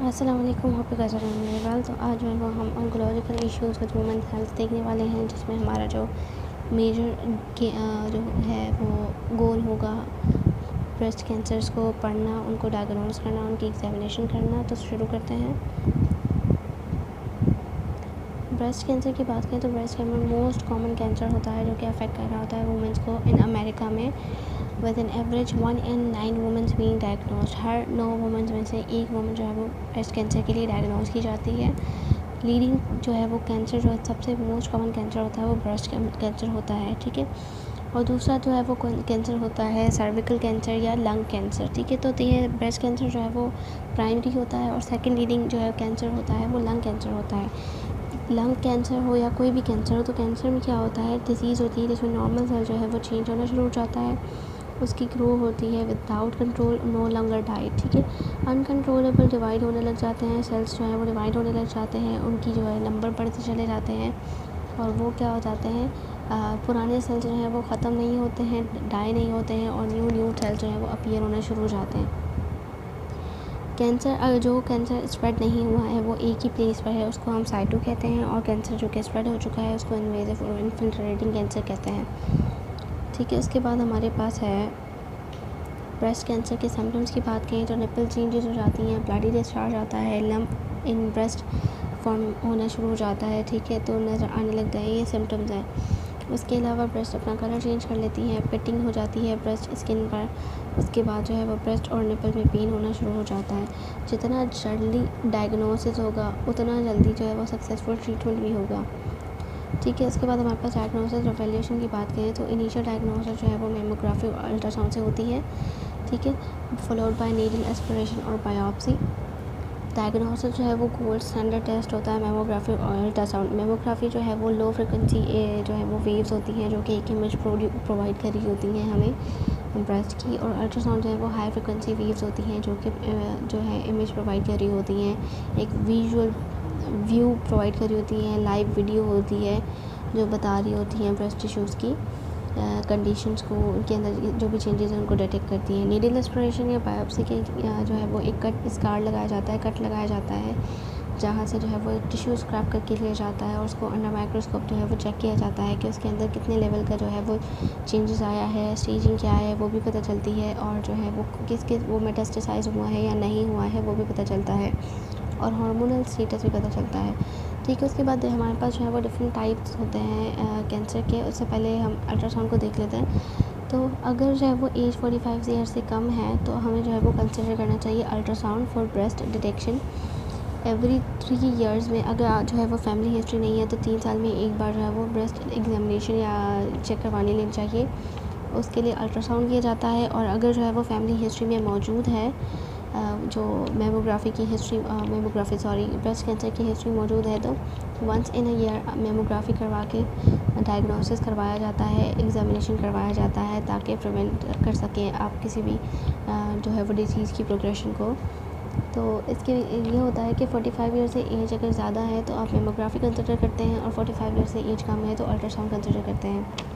अस्सलाम वालेकुम, hope you guys are doing very well. तो आज जो है वो हम oncological issues with women health देखने वाले हैं, जिसमें हमारा जो मेजर के जो है वो गोल होगा ब्रेस्ट कैंसर्स को पढ़ना, उनको डायग्नोज करना, उनकी एग्जामिनेशन करना। तो शुरू करते हैं। ब्रेस्ट कैंसर की बात करें तो breast cancer most common cancer होता है जो कि अफेक्ट कर रहा होता है वुमेंस को इन अमेरिका में। With an average 1 in 9 women's being diagnose, her 9 women's में से एक वुमेन जो है वो ब्रेस्ट कैंसर के लिए डायग्नोज की जाती है। लीडिंग जो है वो कैंसर जो है सबसे मोस्ट कॉमन कैंसर होता है वो ब्रेस्ट कैंसर होता है, ठीक है। और दूसरा जो है वो कैंसर होता है सर्विकल कैंसर या लंग कैंसर, ठीक है। तो ये ब्रेस्ट कैंसर जो है वो प्राइमरी होता है और सेकेंड लीडिंग जो है कैंसर होता है वो लंग कैंसर होता है। लंग कैंसर हो या कोई भी कैंसर हो, तो कैंसर में क्या होता है, डिजीज़ होती है जिसमें नॉर्मल सेल जो है वो चेंज होना शुरू हो जाता है, उसकी ग्रो होती है without control, no longer diet, ठीक है। अनकंट्रोलेबल डिवाइड होने लग जाते हैं, सेल्स जो है वो डिवाइड होने लग जाते हैं, उनकी जो है नंबर बढ़ते चले जाते हैं और वो क्या हो जाते हैं, पुराने सेल्स जो हैं वो ख़त्म नहीं होते हैं, डाई नहीं होते हैं और न्यू सेल्स जो हैं वो अपीयर होना शुरू हो जाते हैं। कैंसर जो कैंसर स्प्रेड नहीं हुआ है वो एक ही प्लेस पर है, उसको हम साइटो कहते हैं, और कैंसर जो कि स्प्रेड हो चुका है उसको इन्वेजिव और इन्फिल्ट्रेटिंग कैंसर कहते हैं, ठीक है। उसके बाद हमारे पास है ब्रेस्ट कैंसर के सिम्टम्स की बात करें तो निपल चेंजेस हो जाती हैं, ब्लडी डिस्चार्ज आता है, लंप इन ब्रेस्ट फॉर्म होना शुरू हो जाता है, ठीक है। तो नज़र आने लगता है, ये सिम्टम्स हैं। उसके अलावा ब्रेस्ट अपना कलर चेंज कर लेती है, पिटिंग हो जाती है ब्रेस्ट स्किन पर। उसके बाद जो है वो ब्रेस्ट और निपल में पेन होना शुरू हो जाता है। जितना जल्दी डायग्नोसिस होगा उतना जल्दी जो है वो सक्सेसफुल ट्रीटमेंट भी होगा, ठीक है। उसके बाद हमारे पास डायग्नोसिस और वैल्यूएशन की बात करें तो इनिशियल डायग्नोसिस जो है वो मेमोग्राफी और अल्ट्रासाउंड से होती है, ठीक है, फॉलोड बाय नीडल एस्पिरेशन और बायोप्सी। डायग्नोसिस जो है वो गोल्ड स्टैंडर्ड टेस्ट होता है मेमोग्राफी और अल्ट्रासाउंड। मेमोग्राफी जो है वो लो फ्रिक्वेंसी जो है वो वेव्स होती हैं जो कि एक इमेज प्रोवाइड करी होती हैं हमें ब्रेस्ट की, और अल्ट्रासाउंड जो है वो हाई फ्रिक्वेंसी वेव्स होती हैं जो कि जो है इमेज प्रोवाइड करी होती हैं, एक विजुअल व्यू प्रोवाइड करी होती हैं, लाइव वीडियो होती है जो बता रही होती हैं ब्रेस्ट टिश्यूज़ की कंडीशंस को, उनके अंदर जो भी चेंजेस हैं उनको डिटेक्ट करती हैं। नीडल एस्पिरेशन या बायोप्सी के जो है वो एक कट स्कार लगाया जाता है, कट लगाया जाता है, जहाँ से जो है वो टिश्यू स्क्रैप करके लिया जाता है और उसको अंडर माइक्रोस्कोप जो है वो चेक किया जाता है कि उसके अंदर कितने लेवल का जो है वो चेंजेस आया है, स्टेजिंग क्या है वो भी पता चलती है, और जो है वो किस वो मेटास्टेसाइज हुआ है या नहीं हुआ है वो भी पता चलता है, और हार्मोनल स्टेटस भी पता चलता है, ठीक है। उसके बाद हमारे पास जो है वो डिफरेंट टाइप्स होते हैं कैंसर के। उससे पहले हम अल्ट्रासाउंड को देख लेते हैं। तो अगर जो है वो एज 45 ईयर से कम है तो हमें जो है वो कंसिडर करना चाहिए ultrasound for breast detection every 3 years में। अगर जो है वो फैमिली हिस्ट्री नहीं है तो 3 साल में एक बार जो है वो ब्रेस्ट एग्जामिनेशन या चेक करवाने लेनी चाहिए, उसके लिए अल्ट्रासाउंड किया जाता है। और अगर जो है वो फैमिली हिस्ट्री में मौजूद है जो ब्रेस्ट कैंसर की हिस्ट्री मौजूद है तो once in a year mammography करवा के डायग्नोसिस करवाया जाता है, एग्जामिनेशन करवाया जाता है, ताकि प्रिवेंट कर सकें आप किसी भी जो है वो डिजीज़ की प्रोग्रेशन को। तो इसके ये होता है कि 45 ईयर से एज अगर ज़्यादा है तो आप मेमोग्राफी कंसिडर करते हैं, और 45 ईयर से एज कम है तो अल्ट्रासाउंड कंसिडर करते हैं।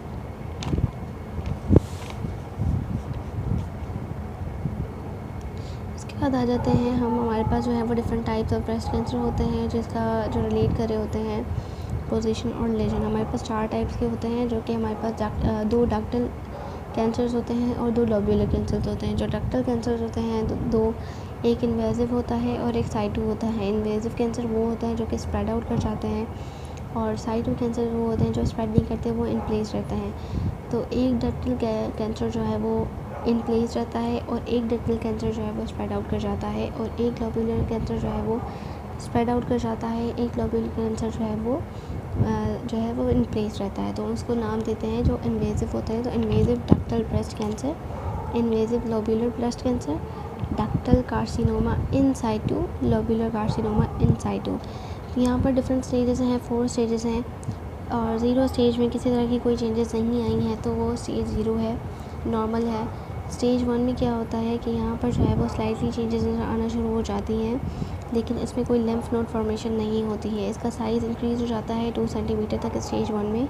बाद आ जाते हैं हमारे पास जो है वो different types of breast cancer होते हैं जिसका जो रिलेट कर रहे होते हैं पोजीशन और लेजन। हमारे पास 4 टाइप्स के होते हैं जो कि हमारे पास 2 डक्टल कैंसर्स होते हैं और 2 लोब्यूलर कैंसर्स होते हैं। जो डक्टल कैंसर्स होते हैं दो, एक इन्वेजिव होता है और एक साइटो होता है। इन्वेजिव कैंसर वो होता है जो कि स्प्रेड आउट कर जाते हैं, और साइटो कैंसर वो होते हैं जो स्प्रेड नहीं करते, वो इन प्लेस रहते हैं। तो एक डक्टल कैंसर जो है वो इन प्लेस रहता है और एक डक्टल कैंसर जो है वो स्प्रेड आउट कर जाता है, और एक लोब्यूलर कैंसर जो है वो स्प्रेड आउट कर जाता है, एक लोब्यूलर कैंसर जो है वो इन प्लेस रहता है। तो उसको नाम देते हैं जो इन्वेजिव होते हैं। तो invasive ductal breast cancer, invasive lobular breast cancer, ductal carcinoma in situ, lobular carcinoma in situ. यहाँ पर डिफरेंट स्टेजेस हैं, 4 स्टेजेस हैं, और 0 स्टेज में किसी तरह की कोई चेंजेस नहीं आई हैं तो वो स्टेज 0 है, नॉर्मल है। स्टेज 1 में क्या होता है कि यहाँ पर जो है वो स्लाइटली चेंजेस आना शुरू हो जाती हैं, लेकिन इसमें कोई लिम्फ नोड फॉर्मेशन नहीं होती है। इसका साइज़ इंक्रीज़ हो जाता है 2 सेंटीमीटर तक स्टेज 1 में,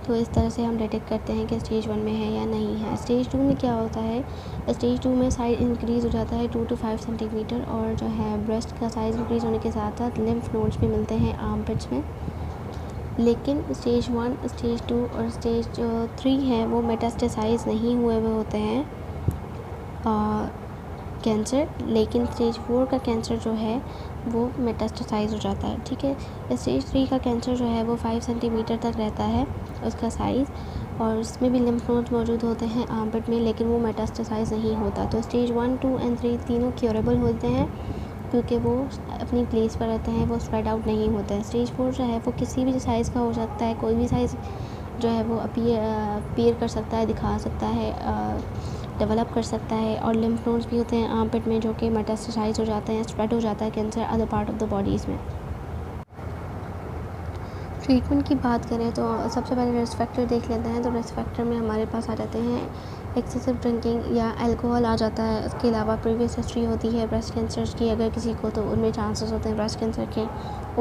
तो इस तरह से हम डिटेक्ट करते हैं कि स्टेज 1 में है या नहीं है। स्टेज 2 में क्या होता है, स्टेज 2 में साइज़ इंक्रीज़ हो जाता है 2 to 5 सेंटीमीटर, और जो है ब्रेस्ट का साइज़ इंक्रीज़ होने के साथ साथ लिम्फ नोड्स भी मिलते हैं आर्मपिट्स में। लेकिन स्टेज 1, स्टेज 2 और स्टेज 3 है वो मेटास्टेसाइज नहीं हुए हुए होते हैं कैंसर, लेकिन स्टेज 4 का कैंसर जो है वो मेटास्टेसाइज हो जाता है। ठीक है, स्टेज 3 का कैंसर जो है वो 5 सेंटीमीटर तक रहता है उसका साइज़, और उसमें भी लिम्फ नोड्स मौजूद होते हैं आर्मपिट में, लेकिन वो मेटास्टेसाइज नहीं होता। तो स्टेज 1, 2 एंड 3 तीनों क्योरेबल होते हैं क्योंकि वो अपनी प्लेस पर रहते हैं, वो स्प्रेड आउट नहीं होते हैं। स्टेज 4 जो है वो किसी भी साइज़ का हो सकता है, कोई भी साइज़ जो है वो अपीयर कर सकता है, दिखा सकता है, डेवलप कर सकता है, और लिम्फ नोड्स भी होते हैं आर्मपिट में जो कि मेटास्टेसाइज हो जाते हैं, स्प्रेड हो जाता है cancer other part of the bodies में। ट्रीटमेंट की बात करें तो सबसे पहले रिस्क फैक्टर देख लेते हैं। तो रिस्क फैक्टर में हमारे पास आ जाते हैं एक्सेसिव ड्रिंकिंग या अल्कोहल आ जाता है। उसके अलावा प्रीवियस हिस्ट्री होती है ब्रेस्ट कैंसर की अगर किसी को, तो उनमें चांसेस होते हैं ब्रेस्ट कैंसर के।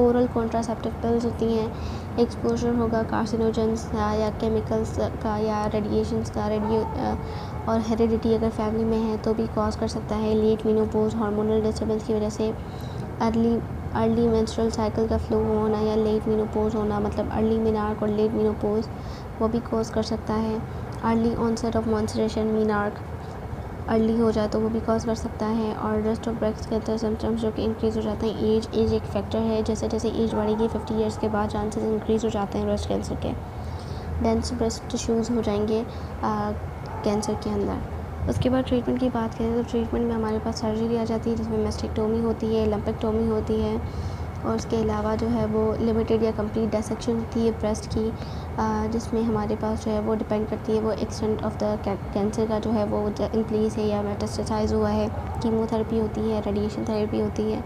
ओरल कॉन्ट्रासेप्टिव पिल्स होती हैं, एक्सपोजर होगा कार्सिनोजेंस या केमिकल्स का या रेडिएशंस का, और हेरिडिटी अगर फैमिली में है तो भी कॉज कर सकता है। लेट मेनोपॉज हार्मोनल डिस्टर्बेंस की वजह से अर्ली मेंस्ट्रुअल साइकिल का फ्लो होना या लेट मेनोपॉज होना, मतलब अर्ली मेनार्क और लेट मेनोपॉज, वो भी कॉज कर सकता है। Early onset of menstruation, menarche early हो जाए तो वो भी कॉज कर सकता है। और rest of breast cancer symptoms जो कि इंक्रीज़ हो जाते हैं, एज एक फैक्टर है। जैसे जैसे एज बढ़ेगी 50 ईयर्स के बाद चांसेस इंक्रीज़ हो जाते हैं ब्रेस्ट कैंसर के। डेंस ब्रेस्ट टिश्यूज़ हो जाएंगे कैंसर के अंदर। उसके बाद ट्रीटमेंट की बात करें तो ट्रीटमेंट में हमारे पास सर्जरी आ जाती है जिसमें मेस्टेक्टोमी होती है, लंपेक्टोमी होती है, और उसके अलावा जो है वो लिमिटेड या कंप्लीट डिसेक्शन होती है ब्रेस्ट की, जिसमें हमारे पास जो है वो डिपेंड करती है वो एक्सटेंट ऑफ द कैंसर का जो है वो इंक्रीज़ है या मेटास्टेसाइज हुआ है। कीमोथेरेपी होती है, रेडिएशन थेरेपी होती है,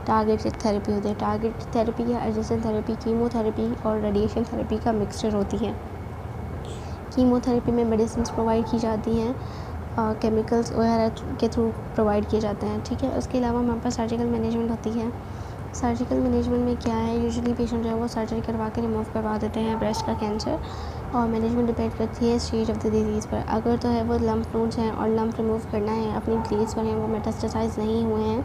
टारगेटेड थेरेपी होती है। टारगेटेड थेरेपी या एडजेसेंट थेरेपी कीमोथेरेपी और रेडिएशन थेरेपी का मिक्सचर होती है। कीमोथेरेपी में मेडिसिन प्रोवाइड की जाती हैं, केमिकल्स वगैरह के थ्रू प्रोवाइड किए जाते हैं। ठीक है, उसके अलावा हमारे पास सर्जिकल मैनेजमेंट होती है। सर्जिकल मैनेजमेंट में क्या है, यूजुअली पेशेंट जो है वो सर्जरी करवा के रिमूव करवा देते हैं ब्रेस्ट का कैंसर, और मैनेजमेंट डिपेंड करती है स्टेज ऑफ द डिजीज़ पर। अगर तो है वो लंप नोड्स हैं और लंप रिमूव करना है, अपनी प्लेस पर हैं, वो मेटास्टेसाइज नहीं हुए हैं,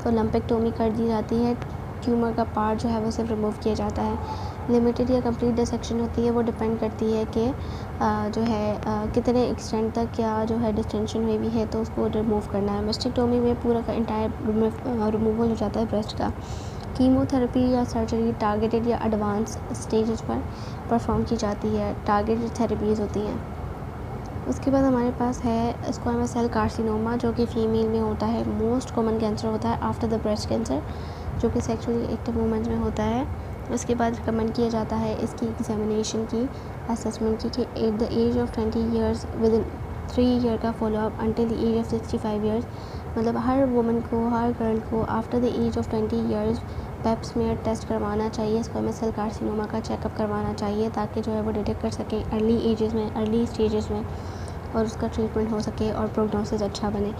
तो लंपेक्टोमी कर दी जाती है। ट्यूमर का पार्ट जो है वो सिर्फ रिमूव किया जाता है। लिमिटेड या कंप्लीट डिसेक्शन होती है, वो डिपेंड करती है कि जो है कितने एक्सटेंट तक क्या जो है डिस्टेंशन हुई भी है तो उसको रिमूव करना है। मेस्टेक्टोमी में पूरा का इंटायर रिमूवल हो जाता है ब्रेस्ट का। कीमोथेरेपी या सर्जरी टारगेटेड या एडवांस स्टेजेस पर परफॉर्म की जाती है, टारगेटेड थेरेपीज़ होती हैं। उसके बाद हमारे पास है स्क्वामस सेल कार्सिनोमा जो कि फ़ीमेल में होता है, मोस्ट कॉमन कैंसर होता है आफ्टर द ब्रेस्ट कैंसर, जो कि सेक्सुअली एक्टिव वुमेन्स में होता है। उसके बाद रिकमेंड किया जाता है इसकी एग्जामिनेशन की, असेसमेंट की, कि at the age of 20 years within 3 year का follow up until the age of 65 years, मतलब हर वुमन को, हर गर्ल को after the age of 20 years pap smear test करवाना चाहिए, स्क्वामस सेल कार्सिनोमा का चेकअप करवाना चाहिए, ताकि जो है वो डिटेक्ट कर सकें अर्ली एजेस में, अर्ली स्टेजेस में, और उसका ट्रीटमेंट हो सके और प्रोग्नोसिस अच्छा बने।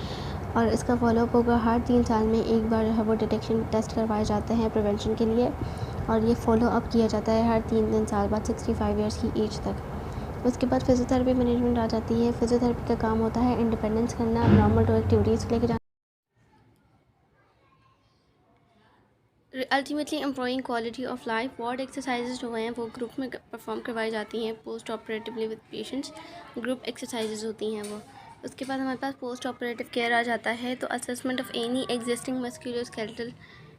और इसका फॉलोअप होगा हर 3 साल में एक बार जो है वो डिटेक्शन टेस्ट करवाए जाते हैं प्रिवेंशन के लिए, और ये फॉलो अप किया जाता है हर 3 साल बाद 65 ईयर्स की एज तक। उसके बाद फिजियोथेरेपी मैनेजमेंट आ जाती है। फिजियोथेरेपी का काम होता है इंडिपेंडेंस करना, नॉर्मल टू एक्टिविटीज़ लेके जाना, ultimately improving quality of life. Ward exercises जो हैं वो ग्रुप में परफॉर्म करवाई जाती हैं post operatively with patients, group exercises होती हैं वो। उसके बाद हमारे पास पोस्ट ऑपरेटिव केयर आ जाता है। तो assessment of any existing musculoskeletal,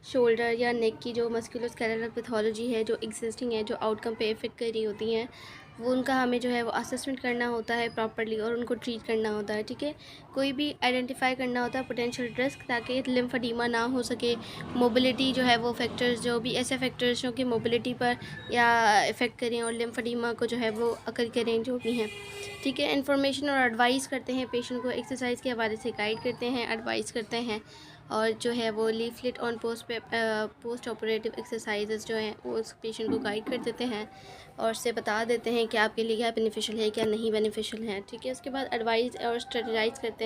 shoulder या नेक की जो मस्कुलोस्केलेटल पैथोलॉजी है जो एग्जिस्टिंग है, जो आउटकम पे इफेक्ट कर रही होती हैं, वो उनका हमें जो है वो असेसमेंट करना होता है प्रॉपर्ली, और उनको ट्रीट करना होता है। ठीक है, कोई भी आइडेंटिफाई करना होता है पोटेंशियल रिस्क, ताकि लिम्फेडिमा ना हो सके। मोबिलिटी जो है वो फैक्टर्स, जो भी ऐसे फैक्टर्स जो कि मोबिलिटी पर या इफ़ेक्ट करें और लिम्फेडिमा को जो है वो अकल करें, जो भी हैं। ठीक है, इन्फॉर्मेशन और एडवाइस करते हैं पेशेंट को, एक्सरसाइज के हवाले से गाइड करते हैं, एडवाइस करते हैं, और जो है वो leaflet on post operative exercises जो हैं वो उस पेशेंट को गाइड कर देते हैं और उससे बता देते हैं कि आपके लिए क्या बेनिफिशियल है, क्या नहीं बेनिफिशियल है। ठीक है, उसके बाद एडवाइस और स्ट्रेटजाइज करते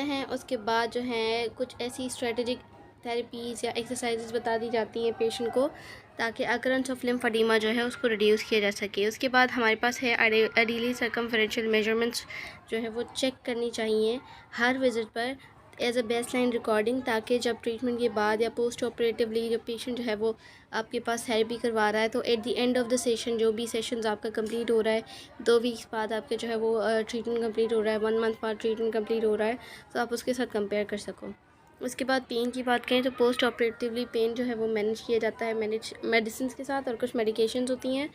हैं, उसके बाद जो है कुछ ऐसी स्ट्रेटजिक थेरेपीज़ या एक्सरसाइजेज बता दी जाती हैं पेशेंट को, ताकि अकरेंस ऑफ लिम्फेडिमा जो है उसको रिड्यूस किया जा सके। उसके बाद हमारे पास है आइडियली सर्कमफेरेंशियल मेजरमेंट्स जो है वो चेक करनी चाहिए हर विज़िट पर as a baseline recording, ताकि जब ट्रीटमेंट के बाद या पोस्ट ऑपरेटिवली जब पेशेंट जो है वो आपके पास थेरेपी करवा रहा है, तो at the end of the session जो भी सेशंस आपका कंप्लीट हो रहा है, 2 वीक्स बाद आपके जो है वो ट्रीटमेंट कंप्लीट हो रहा है, 1 मंथ बाद ट्रीटमेंट कंप्लीट हो रहा है, तो आप उसके साथ कंपेयर कर सको। उसके बाद पेन की बात करें तो पोस्ट ऑपरेटिवली पेन जो है वो मैनेज किया जाता है मेडिसिन के साथ, और कुछ मेडिकेशंस होती हैं,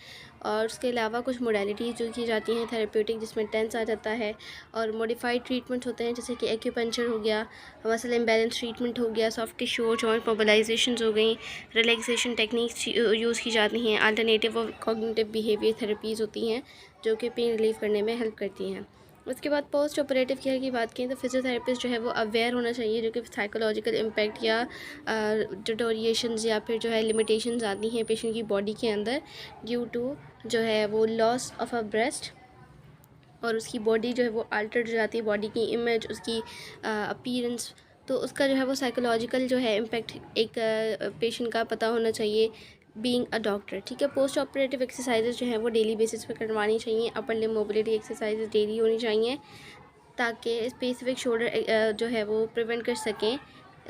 और उसके अलावा कुछ मोडालिटीज़ जो की जाती हैं थेरेप्यूटिक, जिसमें टेंस आ जाता है, और मॉडिफाइड ट्रीटमेंट होते हैं जैसे कि एक्यूपंक्चर हो गया, मसल इम्बैलेंस ट्रीटमेंट हो गया, सॉफ्ट टिश्यू जॉइंट मोबिलाइजेशन हो गई, रिलैक्सेशन टेक्निक्स यूज़ की जाती हैं, अल्टरनेटिव और कॉग्निटिव बिहेवियर थेरेपीज़ होती हैं जो कि पेन रिलीव करने में हेल्प करती हैं। उसके बाद पोस्ट ऑपरेटिव केयर की बात करें तो फिजियोथेरेपिस्ट जो है वो अवेयर होना चाहिए जो कि साइकोलॉजिकल इम्पैक्ट या डिटोरिएशंस या फिर जो है लिमिटेशंस आती हैं पेशेंट की बॉडी के अंदर ड्यू टू जो है वो लॉस ऑफ अ ब्रेस्ट, और उसकी बॉडी जो है वो अल्टर्ड हो जाती है, बॉडी की इमेज, उसकी अपीयरेंस, तो उसका जो है वो साइकोलॉजिकल जो है इम्पैक्ट एक पेशेंट का पता होना चाहिए बीइंग अ डॉक्टर। ठीक है, पोस्ट ऑपरेटिव एक्सरसाइजेज जो है वो डेली बेसिस पे करवानी चाहिए, upper limb mobility exercises daily होनी चाहिए, ताकि स्पेसिफिक शोल्डर जो है वो प्रिवेंट कर सकें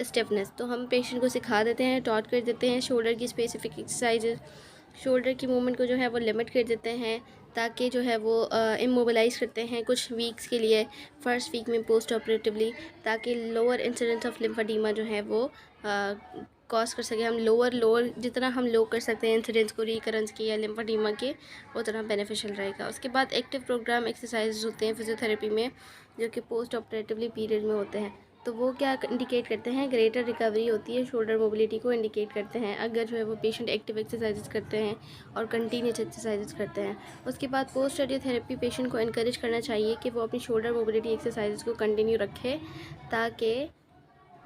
स्टिफनेस। तो हम पेशेंट को सिखा देते हैं, टॉट कर देते हैं शोल्डर की स्पेसिफिक एक्सरसाइजेज, शोल्डर की मूवमेंट को जो है वो लिमिट कर देते हैं, ताकि जो है वो इमोबिलाइज़ करते हैं कुछ वीक्स के लिए फ़र्स्ट वीक में पोस्ट ऑपरेटिवली, ताकि लोअर इंसिडेंस ऑफ लिम्फेडिमा जो है वो कॉज कर सके। हम लोअर जितना हम लो कर सकते हैं इंसिडेंस को रिकरेंस के या लिम्फेडिमा के, उतना बेनिफिशियल रहेगा। उसके बाद एक्टिव प्रोग्राम एक्सरसाइज होते हैं फिजियोथेरेपी में जो कि पोस्ट ऑपरेटिवली पीरियड में होते हैं, तो वो क्या इंडिकेट करते हैं, ग्रेटर रिकवरी होती है, शोल्डर मोबिलिटी को इंडिकेट करते हैं अगर जो है वो पेशेंट एक्टिव एक्सरसाइजेज करते हैं और कंटिन्यूस एक्सरसाइजेज करते हैं। उसके बाद पोस्ट रेडियोथेरेपी पेशेंट को इनकरेज करना चाहिए कि वो अपनी शोल्डर मोबिलिटी एक्सरसाइजेज को कंटिन्यू रखे, ताकि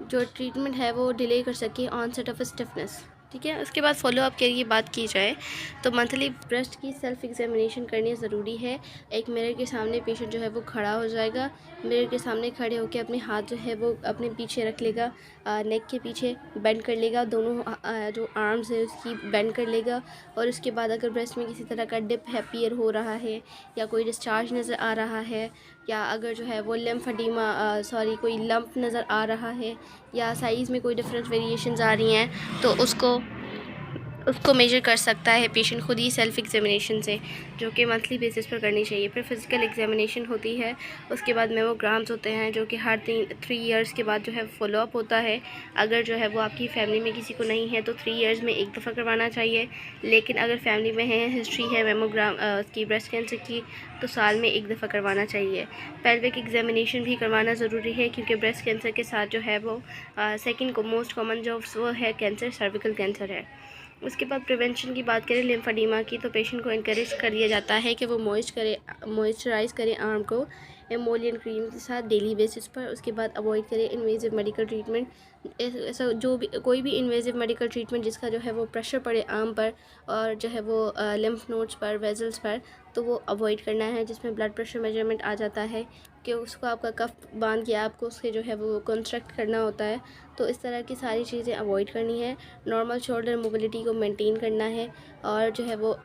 जो ट्रीटमेंट है वो डिले कर सके ऑनसेट ऑफ स्टिफनेस। ठीक है, उसके बाद फॉलोअप के लिए बात की जाए तो मंथली ब्रेस्ट की सेल्फ एग्जामिनेशन करनी ज़रूरी है। एक मिरर के सामने पेशेंट जो है वो खड़ा हो जाएगा, मिरर के सामने खड़े होकर अपने हाथ जो है वो अपने पीछे रख लेगा, नेक के पीछे बेंड कर लेगा, दोनों जो आर्म्स है उसकी बेंड कर लेगा, और उसके बाद अगर ब्रेस्ट में किसी तरह का डिप है अपीयर हो रहा है या कोई डिस्चार्ज नज़र आ रहा है, या अगर जो है वो लिम्फेडिमा कोई लंप नज़र आ रहा है, या साइज़ में कोई डिफरेंट वेरिएशंस आ रही हैं, तो उसको मेजर कर सकता है पेशेंट खुद ही सेल्फ एग्जामिनेशन से, जो कि मंथली बेसिस पर करनी चाहिए। फिर फिज़िकल एग्जामिनेशन होती है, उसके बाद मेमोग्राम्स होते हैं जो कि हर 3 ईयर्स के बाद जो है फॉलोअप होता है। अगर जो है वो आपकी फैमिली में किसी को नहीं है तो 3 ईयर्स में एक दफ़ा करवाना चाहिए, लेकिन अगर फैमिली में है, हिस्ट्री है मेमोग्राम की ब्रेस्ट कैंसर की, तो साल में एक दफ़ा करवाना चाहिए। पेल्विक एग्जामिनेशन भी करवाना ज़रूरी है, क्योंकि ब्रेस्ट कैंसर के साथ जो है वो सेकेंड को मोस्ट कॉमन जो वो है कैंसर सर्विकल कैंसर है। उसके बाद प्रिवेंशन की बात करें लिम्फेडिमा की, तो पेशेंट को इनकरेज कर दिया जाता है कि वो मॉइस्चराइज़ करें आर्म को एमोलियन क्रीम के साथ डेली बेसिस पर। उसके बाद अवॉइड करें इन्वेजिव मेडिकल ट्रीटमेंट, ऐसा जो भी कोई भी इन्वेजिव मेडिकल ट्रीटमेंट जिसका जो है वो प्रेशर पड़े आर्म पर और जो है वो लिम्फ नोड्स पर, वेजल्स पर, तो वो अवॉइड करना है, जिसमें ब्लड प्रेशर मेजरमेंट आ जाता है कि उसको आपका कफ बांध के आपको उसके जो है वो कंस्ट्रक्ट करना होता है। तो इस तरह की सारी चीज़ें अवॉइड करनी है। नॉर्मल शोल्डर मोबिलिटी को मेंटेन करना है, और जो है वो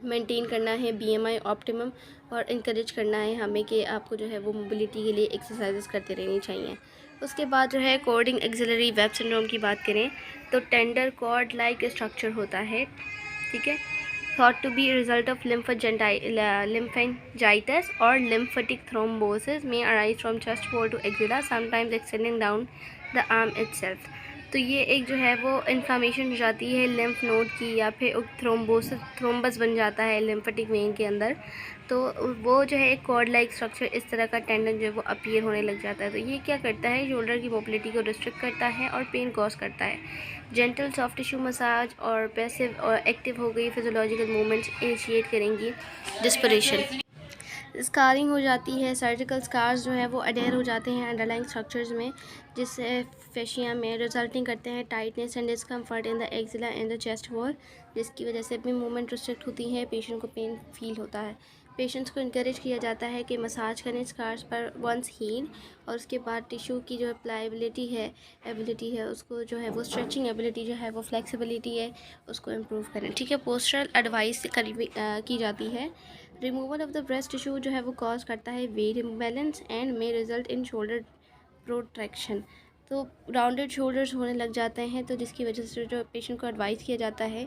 मेंटेन करना है BMI ऑप्टिमम, और इनकरेज करना है हमें कि आपको जो है वो मोबिलिटी के लिए एक्सरसाइजेस करते रहनी चाहिए। उसके बाद जो है कॉर्डिंग एक्सिलरी वेब सिंड्रोम की बात करें तो टेंडर कॉर्ड लाइक स्ट्रक्चर होता है। ठीक है, thought to be a result of lymphangitis or lymphatic thrombosis may arise from chest wall to axilla, sometimes extending down the arm itself। तो ये एक जो है वो इन्फ्लामेशन हो जाती है लिम्फ नोड की, या फिर थ्रोम्बस बन जाता है लिम्फेटिक वेन के अंदर, तो वो जो है एक कॉर्ड लाइक स्ट्रक्चर इस तरह का टेंडन जो है वो अपीयर होने लग जाता है। तो ये क्या करता है, शोल्डर की मोबिलिटी को रिस्ट्रिक्ट करता है और पेन कॉज करता है। जेंटल सॉफ्ट टिश्यू मसाज और पैसिव और एक्टिव हो गई फिजियोलॉजिकल मूवमेंट्स इनिशिएट करेंगी डिस्परेशन। स्कारिंग हो जाती है, सर्जिकल स्कार्स जो है वो अडेयर हो जाते हैं अंडरलाइंग स्ट्रक्चर्स में, जिससे फेशिया में रिजल्टिंग करते हैं tightness and discomfort in the axilla and the chest wall, जिसकी वजह से भी मूवमेंट रिस्ट्रिक्ट होती है, पेशेंट को पेन फील होता है। पेशेंट्स को इनकरेज किया जाता है कि मसाज करें स्कार्स पर वंस हील, और उसके बाद टिश्यू की जो एबिलिटी है उसको जो है वो स्ट्रेचिंग एबिलिटी जो है वो फ्लेक्सिबिलिटी है उसको इम्प्रूव करें। ठीक है, पोस्टरल एडवाइस की जाती है। Removal of the breast tissue जो है वो कॉज करता है weight imbalance and may result in shoulder protraction. तो राउंडेड शोल्डर्स होने लग जाते हैं, तो जिसकी वजह से जो पेशेंट को एडवाइस किया जाता है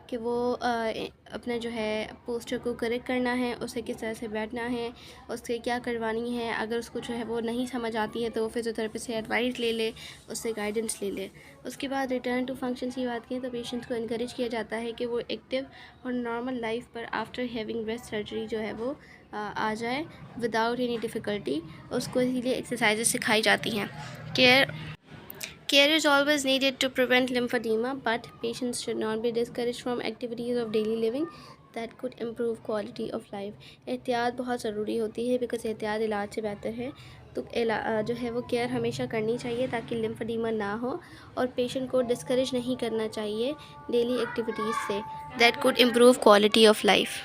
कि वो अपना जो है पोस्चर को करेक्ट करना है, उसे किस तरह से बैठना है, उससे क्या करवानी है। अगर उसको जो है वो नहीं समझ आती है तो वो फिजियोथेरेपिस्ट से एडवाइस ले ले, उससे गाइडेंस ले ले। उसके बाद रिटर्न टू फंक्शन की बात करें तो पेशेंट को इनकरेज किया जाता है कि वो एक्टिव और नॉर्मल लाइफ पर आफ्टर हैविंग ब्रेस्ट सर्जरी जो है वो आ जाए विदाउट एनी डिफ़िकल्टी। उसको इसीलिए एक्सरसाइजेस सिखाई जाती हैं। Care is always needed to prevent lymphedema, but patients should not be discouraged from activities of daily living that could improve quality of life. एहतियात बहुत ज़रूरी होती है, बिकॉज एहतियात इलाज से बेहतर है। तो जो है वो केयर हमेशा करनी चाहिए ताकि लिम्फेडिमा ना हो, और पेशेंट को डिस्करेज नहीं करना चाहिए daily activities say that could improve quality of life.